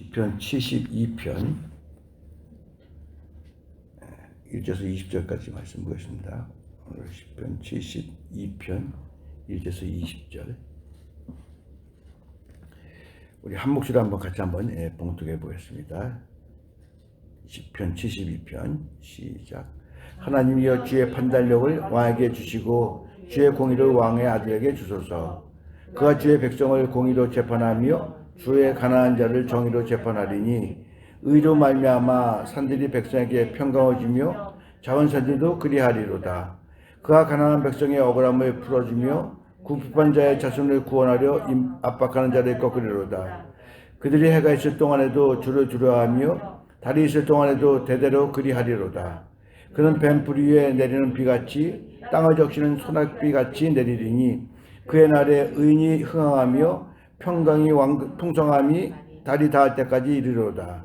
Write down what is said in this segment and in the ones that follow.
시편 72편 1절에서 20절까지 말씀 보겠습니다. 오늘 시편 72편 1절에서 20절 우리 한 목소리로 한번 같이 한번 봉독해 보겠습니다. 시편 72편 시작. 하나님이여 주의 판단력을 왕에게 주시고 주의 공의를 왕의 아들에게 주소서. 그가 주의 백성을 공의로 재판하며 주의 가난한 자를 정의로 재판하리니 의로 말미암아 산들이 백성에게 평강을 자원산들도 그리하리로다. 그가 가난한 백성의 억울함을 풀어주며 궁핍한 자의 자손을 구원하려 압박하는 자를 꺾으리로다. 그들이 해가 있을 동안에도 주를 두려워하며 달이 있을 동안에도 대대로 그리하리로다. 그는 뱀불 위에 내리는 비같이 땅을 적시는 소낙비같이 내리리니 그의 날에 의인이 흥황하며 평강이 풍성함이 달이 닿을 때까지 이르리로다.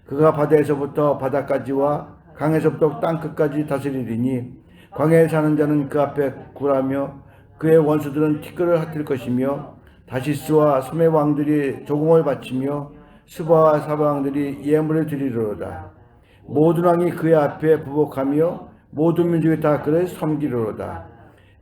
그가 바다에서부터 바다까지와 강에서부터 땅끝까지 다스리리니 광야에 사는 자는 그 앞에 굴하며 그의 원수들은 티끌을 핫을 것이며 다시스와 섬의 왕들이 조공을 바치며 스바와 사방들이 예물을 드리리로다. 모든 왕이 그의 앞에 부복하며 모든 민족이 다 그를 섬기리로다.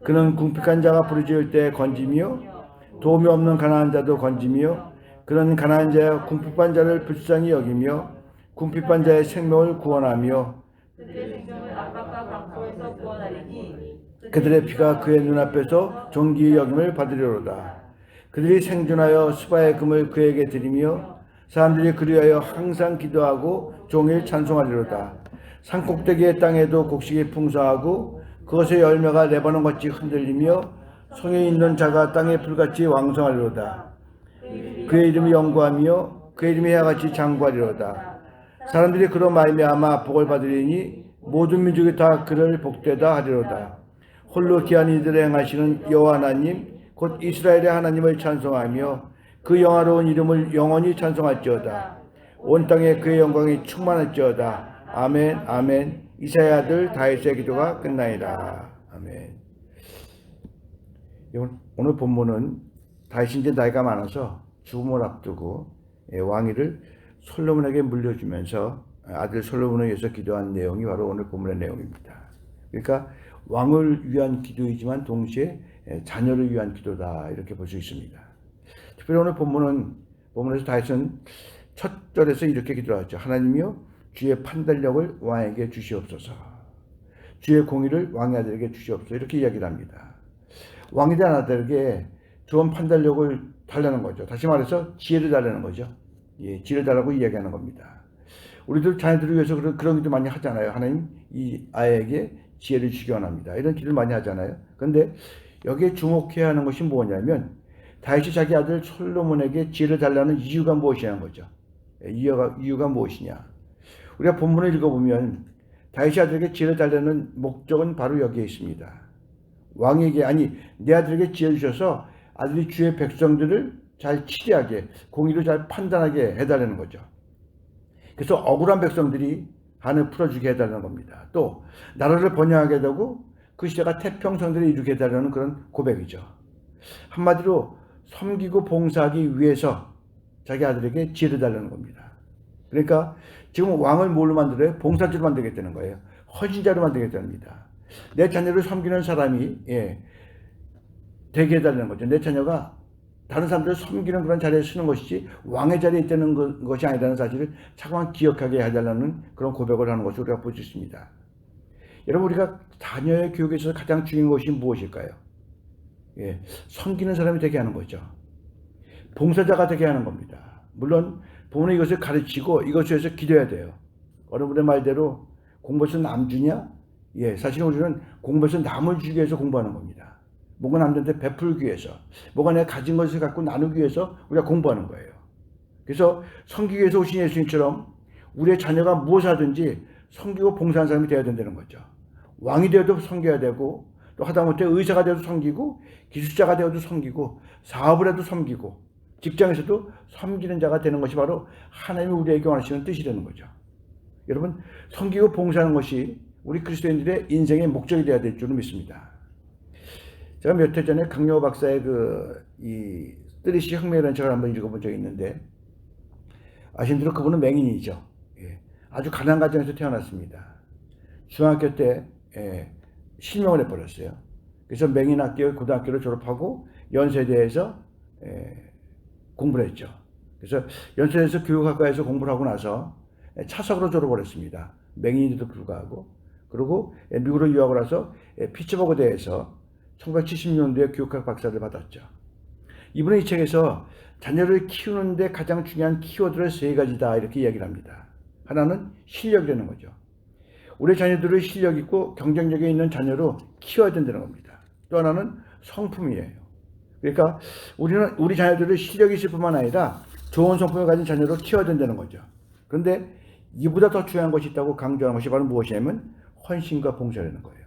그는 궁핍한 자가 부르짖을 때 건지며 도움이 없는 가난한 자도 건지며 그는 가난한 자와 궁핍한 자를 불쌍히 여기며 궁핍한 자의 생명을 구원하며 그들의 생명을 압박과 강포에서 구원하리니 그들의 피가 그의 눈앞에서 존귀의 여김을 받으리로다. 그들이 생존하여 스바의 금을 그에게 드리며 사람들이 그리하여 항상 기도하고 종일 찬송하리로다. 산꼭대기의 땅에도 곡식이 풍성하고 그것의 열매가 레바논같이 흔들리며 성에 있는 자가 땅의 풀같이 왕성하리로다. 그의 이름이 영구하며 그의 이름이 해같이 장구하리로다. 사람들이 그로 말미암아 복을 받으리니 모든 민족이 다 그를 복되다 하리로다. 홀로 귀한 이들을 행하시는 여호와 하나님 곧 이스라엘의 하나님을 찬송하며 그 영화로운 이름을 영원히 찬송할지어다. 온 땅에 그의 영광이 충만할지어다. 아멘 아멘. 이사야 아들 다윗의 기도가 끝나이다. 아멘. 오늘 본문은 다윗이 이제 나이가 많아서 죽음을 앞두고 왕위를 솔로몬에게 물려주면서 아들 솔로몬을 위해서 기도한 내용이 바로 오늘 본문의 내용입니다. 그러니까 왕을 위한 기도이지만 동시에 자녀를 위한 기도다 이렇게 볼 수 있습니다. 특별히 오늘 본문에서 다윗은 첫 절에서 이렇게 기도하죠. 하나님이여 주의 판단력을 왕에게 주시옵소서. 주의 공의를 왕의 아들에게 주시옵소서. 이렇게 이야기를 합니다. 왕이 된 아들에게 좋은 판단력을 달라는 거죠. 다시 말해서 지혜를 달라는 거죠. 예, 지혜를 달라고 이야기하는 겁니다. 우리도 자녀들을 위해서 그런 기도 많이 하잖아요. 하나님 이 아이에게 지혜를 주시기 원합니다. 이런 기도를 많이 하잖아요. 그런데 여기에 주목해야 하는 것이 뭐냐면 다윗이 자기 아들 솔로몬에게 지혜를 달라는 이유가 무엇이냐는 거죠. 이유가 무엇이냐. 우리가 본문을 읽어보면 다윗이 아들에게 지혜를 달라는 목적은 바로 여기에 있습니다. 왕에게 내 아들에게 지혜 주셔서 아들이 주의 백성들을 잘 치리하게 공의로 잘 판단하게 해달라는 거죠. 그래서 억울한 백성들이 한을 풀어주게 해달라는 겁니다. 또 나라를 번영하게 되고 그 시대가 태평성대를 이루게 해달라는 그런 고백이죠. 한마디로 섬기고 봉사하기 위해서 자기 아들에게 지혜를 달라는 겁니다. 그러니까 지금 왕을 뭘로 만들어요? 봉사자로 만들겠다는 거예요. 헌신자로 만들겠다는 겁니다. 내 자녀를 섬기는 사람이 되게 해달라는 거죠. 내 자녀가 다른 사람들을 섬기는 그런 자리에 쓰는 것이지 왕의 자리에 있다는 것이 아니라는 사실을 차고만 기억하게 해달라는 그런 고백을 하는 것을 우리가 볼 수 있습니다. 여러분 우리가 자녀의 교육에 있어서 가장 중요한 것이 무엇일까요? 예, 섬기는 사람이 되게 하는 거죠. 봉사자가 되게 하는 겁니다. 물론 부모는 이것을 가르치고 이것을 위해서 기도해야 돼요. 어른분의 말대로 공부해서 남 주냐? 예, 사실 우리는 공부해서 남을 주기 위해서 공부하는 겁니다. 뭔가 남들한테 베풀기 위해서, 뭔가 내가 가진 것을 갖고 나누기 위해서 우리가 공부하는 거예요. 그래서 섬기기 위해서 오신 예수님처럼 우리의 자녀가 무엇을 하든지 섬기고 봉사하는 사람이 되어야 된다는 거죠. 왕이 되어도 섬겨야 되고 또 하다못해 의사가 되어도 섬기고 기술자가 되어도 섬기고 사업을 해도 섬기고 직장에서도 섬기는 자가 되는 것이 바로 하나님이 우리에게 원하시는 뜻이라는 거죠. 여러분 섬기고 봉사하는 것이 우리 그리스도인들의 인생의 목적이 되어야 될 줄을 믿습니다. 제가 몇 해 전에 강요 박사의 이 쓰리시 혁명이라는 책을 한번 읽어본 적이 있는데 아신 대로 그분은 맹인이죠. 예. 아주 가난한 가정에서 태어났습니다. 중학교 때 실명을 해버렸어요. 그래서 맹인학교 고등학교를 졸업하고 연세대에서 공부를 했죠. 그래서 연세대에서 교육학과에서 공부를 하고 나서 차석으로 졸업을 했습니다. 맹인인데도 불구하고. 그리고 미국으로 유학을 와서 피츠버그대에서 1970년도에 교육학 박사를 받았죠. 이분은 이 책에서 자녀를 키우는데 가장 중요한 키워드를 세 가지다 이렇게 이야기를 합니다. 하나는 실력이라는 거죠. 우리 자녀들을 실력 있고 경쟁력에 있는 자녀로 키워야 된다는 겁니다. 또 하나는 성품이에요. 그러니까 우리는 우리 자녀들을 실력이 있을 뿐만 아니라 좋은 성품을 가진 자녀로 키워야 된다는 거죠. 그런데 이보다 더 중요한 것이 있다고 강조하는 것이 바로 무엇이냐면 헌신과 봉사라는 거예요.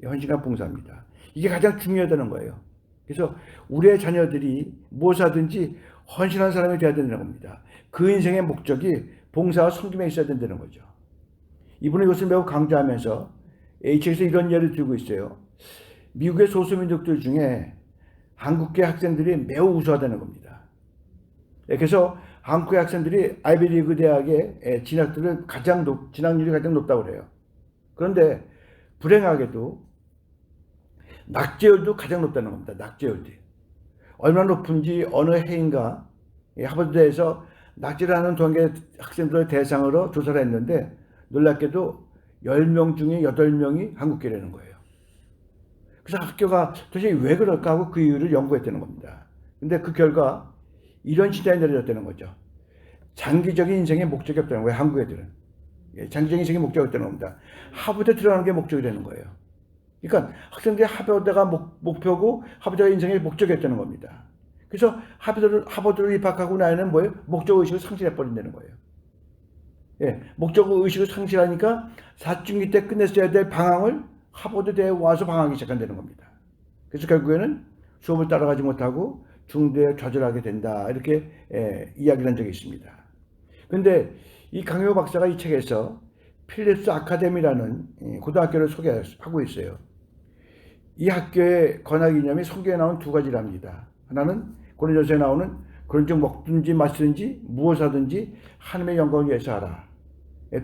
헌신과 봉사입니다. 이게 가장 중요하다는 거예요. 그래서 우리의 자녀들이 무엇을 하든지 헌신한 사람이 되어야 된다는 겁니다. 그 인생의 목적이 봉사와 섬김에 있어야 된다는 거죠. 이분은 이것을 매우 강조하면서 이 책에서 이런 예를 들고 있어요. 미국의 소수민족들 중에 한국계 학생들이 매우 우수하다는 겁니다. 그래서 한국계 학생들이 아이비리그 대학의 진학률이 가장 높다고 그래요. 그런데 불행하게도 낙제율도 가장 높다는 겁니다. 낙제율도. 얼마나 높은지 어느 해인가 하버드대에서 낙제를 하는 동계 학생들을 대상으로 조사를 했는데 놀랍게도 10명 중에 8명이 한국계라는 거예요. 그래서 학교가 도대체 왜 그럴까 하고 그 이유를 연구했다는 겁니다. 근데 그 결과 이런 시대에 내려졌다는 거죠. 장기적인 인생의 목적이 없다는 거예요. 한국 애들은. 장기적인 인생의 목적이 없다는 겁니다. 하버드에 들어가는 게 목적이 되는 거예요. 그러니까 학생들이 하버드가 목표고 하버드가 인생의 목적이었다는 겁니다. 그래서 하버드를 입학하고 나서는 뭐예요? 목적의식을 상실해버린다는 거예요. 목적의식을 상실하니까 사춘기 때 끝냈어야 될 방황을 하버드대에 와서 방황하기 시작한다는 겁니다. 그래서 결국에는 수업을 따라가지 못하고 중도에 좌절하게 된다. 이렇게 이야기를 한 적이 있습니다. 그런데 이 강효 박사가 이 책에서 필립스 아카데미라는 고등학교를 소개하고 있어요. 이 학교의 권학 이념이 성경에 나오는 두 가지랍니다. 하나는 고린도서에 나오는 그런즉 먹든지 마시든지 무엇을 하든지 하나님의 영광을 위해서 하라.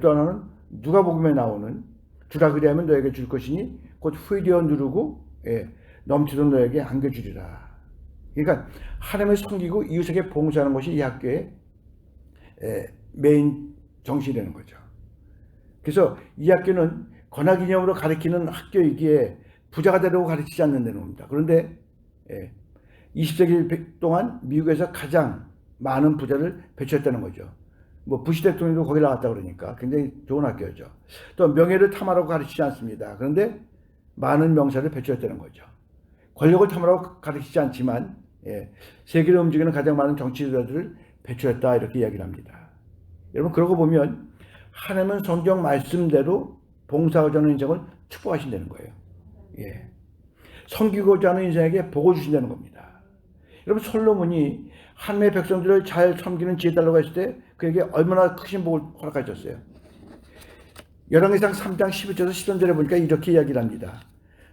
또 하나는 누가복음에 나오는 주라 그리하면 너에게 줄 것이니 곧 후이되어 누르고 넘치도록 너에게 안겨주리라. 그러니까 하나님을 섬기고 이웃에게 봉사하는 것이 이 학교의 메인 정신이라는 거죠. 그래서 이 학교는 권학 이념으로 가르치는 학교이기에 부자가 되려고 가르치지 않는다는 겁니다. 그런데 20세기 동안 미국에서 가장 많은 부자를 배출했다는 거죠. 뭐 부시 대통령도 거기 나왔다 그러니까 굉장히 좋은 학교죠. 또 명예를 탐하라고 가르치지 않습니다. 그런데 많은 명사를 배출했다는 거죠. 권력을 탐하라고 가르치지 않지만 세계를 움직이는 가장 많은 정치자들을 배출했다 이렇게 이야기를 합니다. 여러분 그러고 보면 하나님은 성경 말씀대로 봉사하고자 하는 인생을 축복하신다는 거예요. 섬기고자 하는 인생에게 복을 주신다는 겁니다. 여러분 솔로몬이 하나님의 백성들을 잘 섬기는 지혜 달라고 했을 때 그에게 얼마나 크신 복을 허락하셨어요. 열왕기상 3장 11절에서 13절에 보니까 이렇게 이야기를 합니다.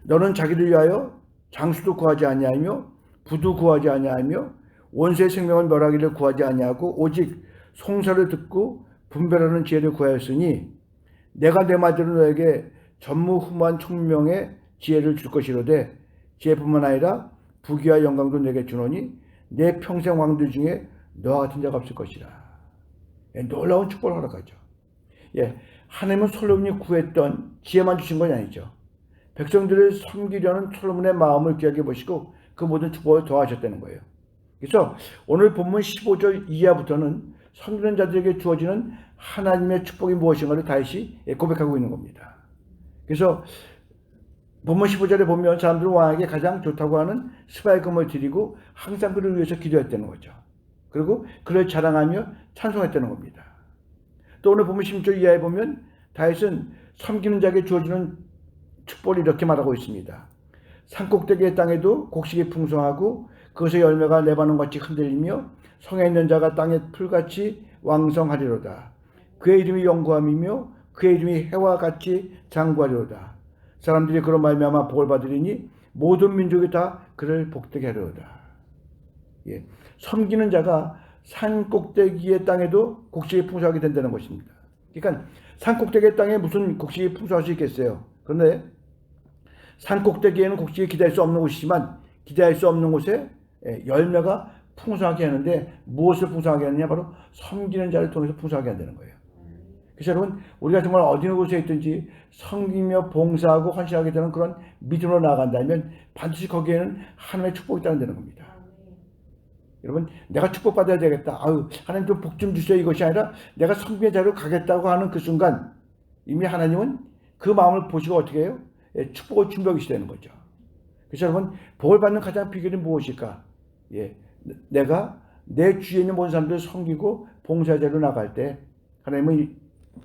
너는 자기를 위하여 장수도 구하지 아니하며 부도 구하지 아니하며 원수의 생명을 멸하기를 구하지 아니하고 오직 송사를 듣고 분별하는 지혜를 구하였으니 내가 내 말대로 너에게 전무후무한 총명의 지혜를 줄 것이로되 지혜뿐만 아니라 부귀와 영광도 내게 주노니 내 평생 왕들 중에 너와 같은 자가 없을 것이라. 놀라운 축복을 허락하죠. 하나님은 솔로몬이 구했던 지혜만 주신 건 아니죠. 백성들을 섬기려는 솔로몬의 마음을 귀하게 보시고 그 모든 축복을 더하셨다는 거예요. 그래서 오늘 본문 15절 이하부터는 섬기는 자들에게 주어지는 하나님의 축복이 무엇인가를 다시 고백하고 있는 겁니다. 그래서 본문 15절에 보면 사람들은 왕에게 가장 좋다고 하는 스바이금을 드리고 항상 그를 위해서 기도했다는 거죠. 그리고 그를 자랑하며 찬송했다는 겁니다. 또 오늘 본문 16절 이하에 보면 다윗은 섬기는 자에게 주어지는 축복을 이렇게 말하고 있습니다. 산꼭대기의 땅에도 곡식이 풍성하고 그것의 열매가 레바논같이 흔들리며 성에 있는 자가 땅의 풀같이 왕성하리로다. 그의 이름이 영구함이며 그의 이름이 해와 같이 장구하리로다. 사람들이 그런 말미암아 복을 받으리니 모든 민족이 다 그를 복되게 하리로다. 섬기는 자가 산 꼭대기의 땅에도 곡식이 풍성하게 된다는 것입니다. 그러니까 산 꼭대기의 땅에 무슨 곡식이 풍성할 수 있겠어요? 그런데 산 꼭대기에는 곡식이 기대할 수 없는 곳이지만 기대할 수 없는 곳에 열매가 풍성하게 하는데 무엇을 풍성하게 하느냐? 바로 섬기는 자를 통해서 풍성하게 한다는 거예요. 그래서 여러분, 우리가 정말 어디 곳에 있든지 섬기며 봉사하고 헌신하게 되는 그런 믿음으로 나아간다면 반드시 거기에는 하나님의 축복이 있다는 겁니다. 여러분, 내가 축복받아야 되겠다. 아유, 하나님 좀 복 좀 주세요. 이것이 아니라 내가 섬기의 자리로 가겠다고 하는 그 순간 이미 하나님은 그 마음을 보시고 어떻게 해요? 축복을 준비하고 계시다는 거죠. 그래서 여러분, 복을 받는 가장 비결이 무엇일까? 내가 내 주위에 있는 모든 사람들을 섬기고 봉사의 자리로 나갈 때 하나님은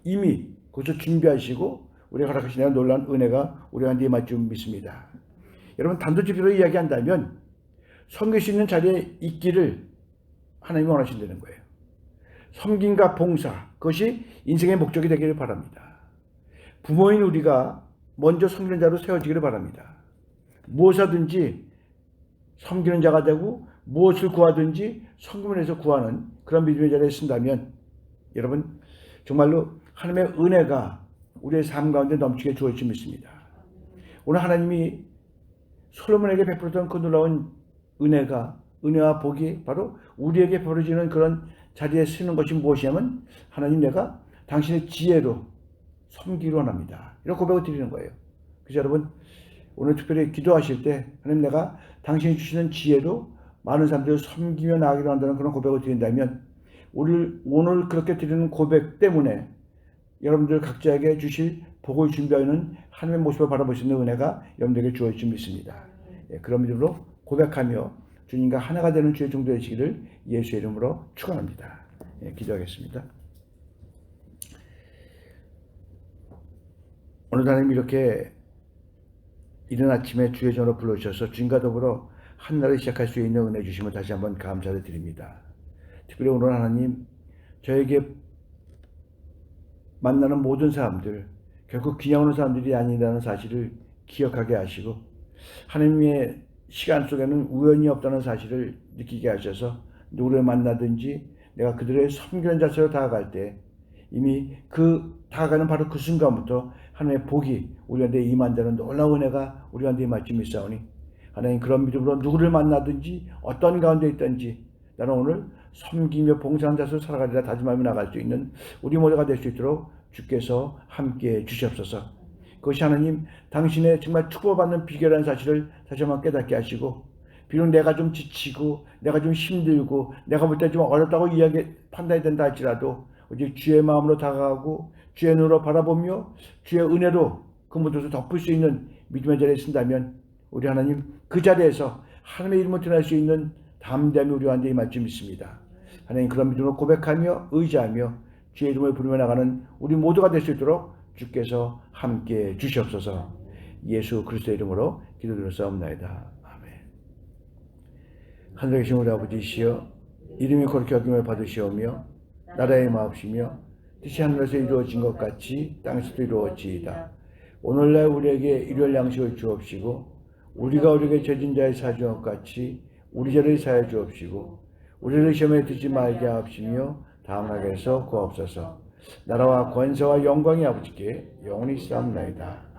이미 그것을 준비하시고 우리가 허락하시는 놀라운 은혜가 우리한테 임할 줄 믿습니다. 여러분, 단도직입적으로 이야기한다면 섬길 수 있는 자리에 있기를 하나님이 원하신다는 거예요. 섬김과 봉사, 그것이 인생의 목적이 되기를 바랍니다. 부모인 우리가 먼저 섬기는 자로 세워지기를 바랍니다. 무엇이든지 섬기는 자가 되고 무엇을 구하든지 섬김을 해서 구하는 그런 믿음의 자리에 쓴다면 여러분, 정말로 하나님의 은혜가 우리의 삶 가운데 넘치게 주어질 줄 믿습니다. 오늘 하나님이 솔로몬에게 베풀었던 그 놀라운 은혜와 복이 바로 우리에게 벌어지는 그런 자리에 쓰는 것이 무엇이냐면 하나님, 내가 당신의 지혜로 섬기기를 원합니다. 이런 고백을 드리는 거예요. 그래서 여러분, 오늘 특별히 기도하실 때 하나님, 내가 당신이 주시는 지혜로 많은 사람들을 섬기며 나아가기를 한다는 그런 고백을 드린다면 오늘 그렇게 드리는 고백 때문에 여러분들 각자에게 주실 복을 준비하는 하나님의 모습을 바라볼 수 있는 은혜가 여러분들에게 주어질 줄 믿습니다. 그런 믿음으로 고백하며 주님과 하나가 되는 주의 종도 되시기를 예수의 이름으로 축원합니다. 기도하겠습니다. 오늘 하나님, 이렇게 이른 아침에 주의 전으로 불러주셔서 주님과 더불어 한 날을 시작할 수 있는 은혜 주심을 다시 한번 감사를 드립니다. 특별히 오늘 하나님, 저에게 만나는 모든 사람들 결국 그냥 오는 사람들이 아니라는 사실을 기억하게 하시고 하나님의 시간 속에는 우연이 없다는 사실을 느끼게 하셔서 누구를 만나든지 내가 그들의 섬기는 자세로 다가갈 때 이미 다가가는 바로 그 순간부터 하나님의 복이 우리한테 임한다는 놀라운 은혜가 우리한테 임할 줄 믿사오니 하나님, 그런 믿음으로 누구를 만나든지 어떤 가운데 있든지 나는 오늘 섬기며 봉사하는 자세로 살아가리라 다짐하며 나갈 수 있는 우리 모두가 될 수 있도록 주께서 함께해 주시옵소서. 그것이 하나님, 당신의 정말 축복받는 비결이라는 사실을 다시 한번 깨닫게 하시고, 비록 내가 좀 지치고 내가 좀 힘들고 내가 볼 때 좀 어렵다고 판단이 된다 할지라도 오직 주의 마음으로 다가가고 주의 눈으로 바라보며 주의 은혜로 그 모든 것을 덮을 수 있는 믿음의 자리에 쓴다면 우리 하나님, 그 자리에서 하나님의 이름을 드러낼 수 있는 담대함이 우리한테 임할 줄 믿습니다. 하나님, 그런 믿음으로 고백하며 의지하며 주의 이름을 부르며 나가는 우리 모두가 될 수 있도록 주께서 함께 주시옵소서. 예수 그리스도의 이름으로 기도드렸사옵나이다. 아멘. 하늘에 계신 우리 아버지시여, 이름이 거룩히 여김을 받으시오며 나라의 마옵시며 뜻이 하늘에서 이루어진 것 같이 땅에서도 이루어지이다. 오늘날 우리에게 일요일 양식을 주옵시고 우리가 우리에게 죄진 자의 사주한 것 같이 우리 죄를 사하여 주옵시고 우리를 시험에 들지 말게 하옵시며 다음 악에서 구하옵소서. 나라와 권세와 영광이 아버지께 영원히 있사옵나이다.